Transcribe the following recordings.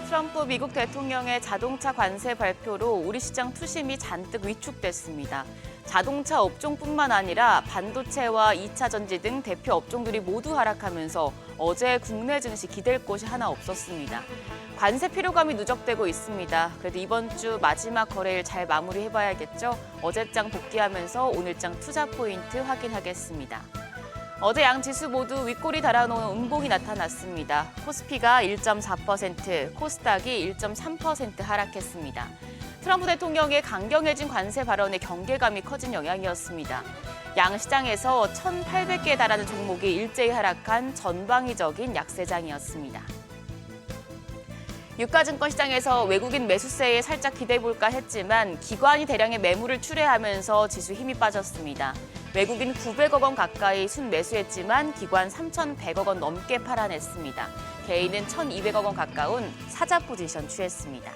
트럼프 미국 대통령의 자동차 관세 발표로 우리 시장 투심이 잔뜩 위축됐습니다. 자동차 업종뿐만 아니라 반도체와 2차 전지 등 대표 업종들이 모두 하락하면서 어제 국내 증시 기댈 곳이 하나 없었습니다. 관세 피로감이 누적되고 있습니다. 그래도 이번 주 마지막 거래일 잘 마무리해봐야겠죠. 어제장 복귀하면서 오늘장 투자 포인트 확인하겠습니다. 어제 양 지수 모두 윗골이 달아놓은 음봉이 나타났습니다. 코스피가 1.4%, 코스닥이 1.3% 하락했습니다. 트럼프 대통령의 강경해진 관세 발언에 경계감이 커진 영향이었습니다. 양 시장에서 1,800개에 달하는 종목이 일제히 하락한 전방위적인 약세장이었습니다. 유가증권 시장에서 외국인 매수세에 살짝 기대해볼까 했지만 기관이 대량의 매물을 출회하면서 지수 힘이 빠졌습니다. 외국인 900억 원 가까이 순매수했지만 기관 3,100억 원 넘게 팔아냈습니다. 개인은 1,200억 원 가까운 사자 포지션 취했습니다.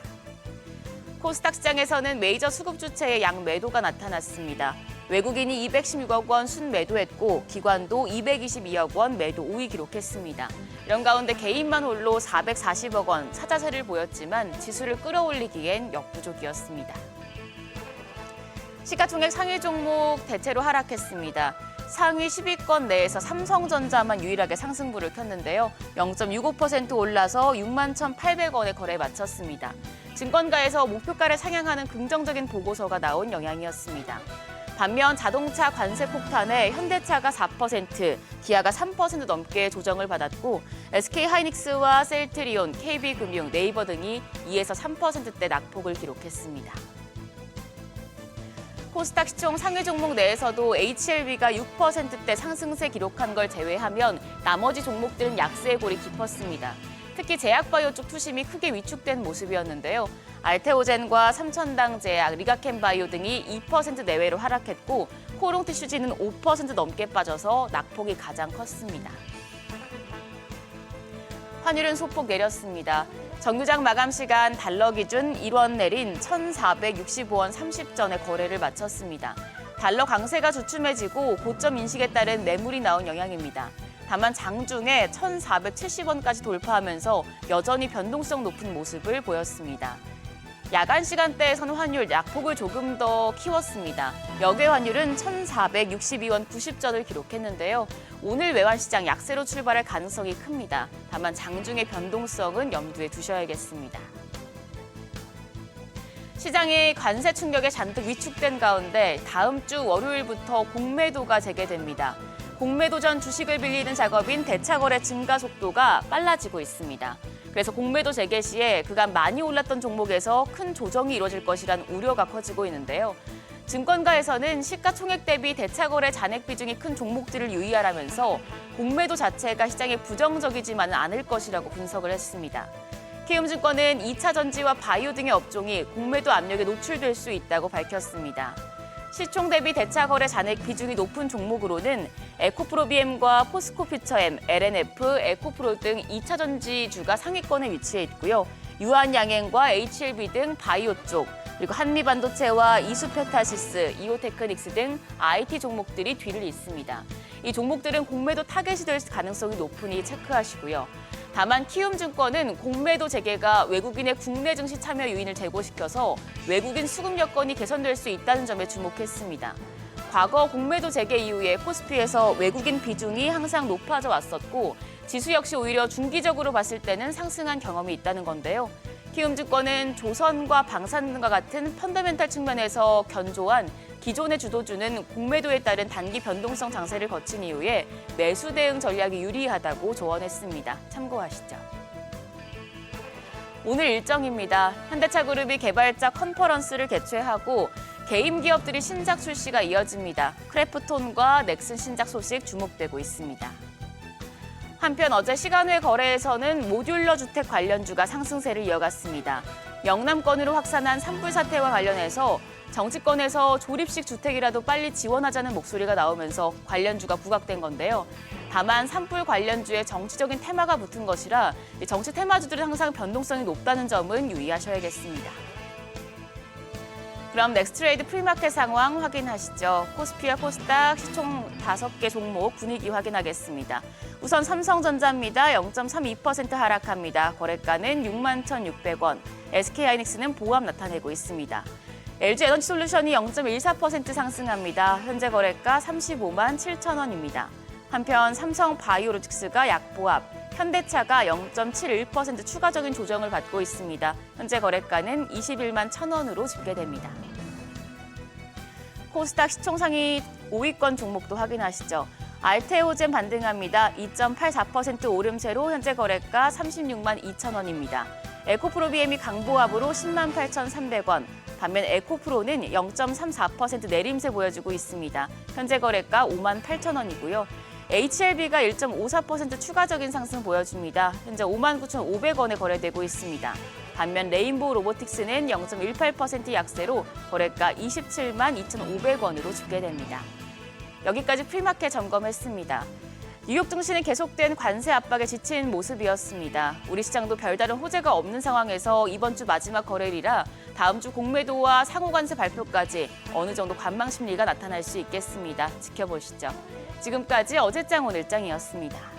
코스닥 시장에서는 메이저 수급 주체의 양매도가 나타났습니다. 외국인이 216억 원 순매도했고 기관도 222억 원 매도 우위 기록했습니다. 이런 가운데 개인만 홀로 440억 원 사자세를 보였지만 지수를 끌어올리기엔 역부족이었습니다. 시가총액 상위 종목 대체로 하락했습니다. 상위 10위권 내에서 삼성전자만 유일하게 상승부를 켰는데요. 0.65% 올라서 61,800원에 거래에 마쳤습니다. 증권가에서 목표가를 상향하는 긍정적인 보고서가 나온 영향이었습니다. 반면 자동차 관세 폭탄에 현대차가 4%, 기아가 3% 넘게 조정을 받았고 SK하이닉스와 셀트리온, KB금융, 네이버 등이 2에서 3%대 낙폭을 기록했습니다. 코스닥 시총 상위 종목 내에서도 HLB가 6%대 상승세 기록한 걸 제외하면 나머지 종목들은 약세의 골이 깊었습니다. 특히 제약바이오 쪽 투심이 크게 위축된 모습이었는데요. 알테오젠과 삼천당제약, 리가켄바이오 등이 2% 내외로 하락했고 코롱티슈지는 5% 넘게 빠져서 낙폭이 가장 컸습니다. 환율은 소폭 내렸습니다. 정유장 마감 시간 달러 기준 1원 내린 1,465원 30전에 거래를 마쳤습니다. 달러 강세가 주춤해지고 고점 인식에 따른 매물이 나온 영향입니다. 다만 장중에 1,470원까지 돌파하면서 여전히 변동성 높은 모습을 보였습니다. 야간 시간대에서는 환율 약폭을 조금 더 키웠습니다. 역외 환율은 1,462원 90전을 기록했는데요. 오늘 외환시장 약세로 출발할 가능성이 큽니다. 다만 장중의 변동성은 염두에 두셔야겠습니다. 시장이 관세 충격에 잔뜩 위축된 가운데 다음 주 월요일부터 공매도가 재개됩니다. 공매도 전 주식을 빌리는 작업인 대차거래 증가 속도가 빨라지고 있습니다. 그래서 공매도 재개 시에 그간 많이 올랐던 종목에서 큰 조정이 이루어질 것이란 우려가 커지고 있는데요. 증권가에서는 시가총액 대비 대차거래 잔액 비중이 큰 종목들을 유의하라면서 공매도 자체가 시장에 부정적이지만은 않을 것이라고 분석을 했습니다. 키움증권은 2차 전지와 바이오 등의 업종이 공매도 압력에 노출될 수 있다고 밝혔습니다. 시총 대비 대차 거래 잔액 비중이 높은 종목으로는 에코프로비엠과 포스코퓨처엠, LNF, 에코프로 등 2차 전지주가 상위권에 위치해 있고요. 유한양행과 HLB 등 바이오 쪽, 그리고 한미반도체와 이수페타시스, 이오테크닉스 등 IT 종목들이 뒤를 잇습니다. 이 종목들은 공매도 타겟이 될 가능성이 높으니 체크하시고요. 다만 키움증권은 공매도 재개가 외국인의 국내 증시 참여 요인을 제고시켜서 외국인 수급 여건이 개선될 수 있다는 점에 주목했습니다. 과거 공매도 재개 이후에 코스피에서 외국인 비중이 항상 높아져 왔었고 지수 역시 오히려 중기적으로 봤을 때는 상승한 경험이 있다는 건데요. 키움증권은 조선과 방산 등과 같은 펀더멘탈 측면에서 견조한 기존의 주도주는 공매도에 따른 단기 변동성 장세를 거친 이후에 매수 대응 전략이 유리하다고 조언했습니다. 참고하시죠. 오늘 일정입니다. 현대차그룹이 개발자 컨퍼런스를 개최하고 개임 기업들이 신작 출시가 이어집니다. 크래프톤과 넥슨 신작 소식 주목되고 있습니다. 한편 어제 시간외 거래에서는 모듈러 주택 관련주가 상승세를 이어갔습니다. 영남권으로 확산한 산불 사태와 관련해서 정치권에서 조립식 주택이라도 빨리 지원하자는 목소리가 나오면서 관련주가 부각된 건데요. 다만 산불 관련주에 정치적인 테마가 붙은 것이라 정치 테마주들은 항상 변동성이 높다는 점은 유의하셔야겠습니다. 그럼 넥스트레이드 프리마켓 상황 확인하시죠. 코스피와 코스닥 시총 5개 종목 분위기 확인하겠습니다. 우선 삼성전자입니다. 0.32% 하락합니다. 거래가는 61,600원. SK하이닉스는 보합 나타내고 있습니다. LG에너지솔루션이 0.14% 상승합니다. 현재 거래가 35만 7천 원입니다. 한편 삼성바이오로직스가 약보합, 현대차가 0.71% 추가적인 조정을 받고 있습니다. 현재 거래가는 21만 1천 원으로 집계됩니다. 코스닥 시총 상위 5위권 종목도 확인하시죠. 알테오젠 반등합니다. 2.84% 오름세로 현재 거래가 36만 2천 원입니다. 에코프로비엠이 강보합으로 10만 8,300원. 반면 에코프로는 0.34% 내림세 보여주고 있습니다. 현재 거래가 5만 8천 원이고요. HLB가 1.54% 추가적인 상승 보여줍니다. 현재 5만 9,500원에 거래되고 있습니다. 반면 레인보우 로보틱스는 0.18% 약세로 거래가 27만 2,500원으로 집계됩니다. 여기까지 프리마켓 점검했습니다. 뉴욕 증시는 계속된 관세 압박에 지친 모습이었습니다. 우리 시장도 별다른 호재가 없는 상황에서 이번 주 마지막 거래일이라 다음 주 공매도와 상호관세 발표까지 어느 정도 관망 심리가 나타날 수 있겠습니다. 지켜보시죠. 지금까지 어제장 오늘장이었습니다.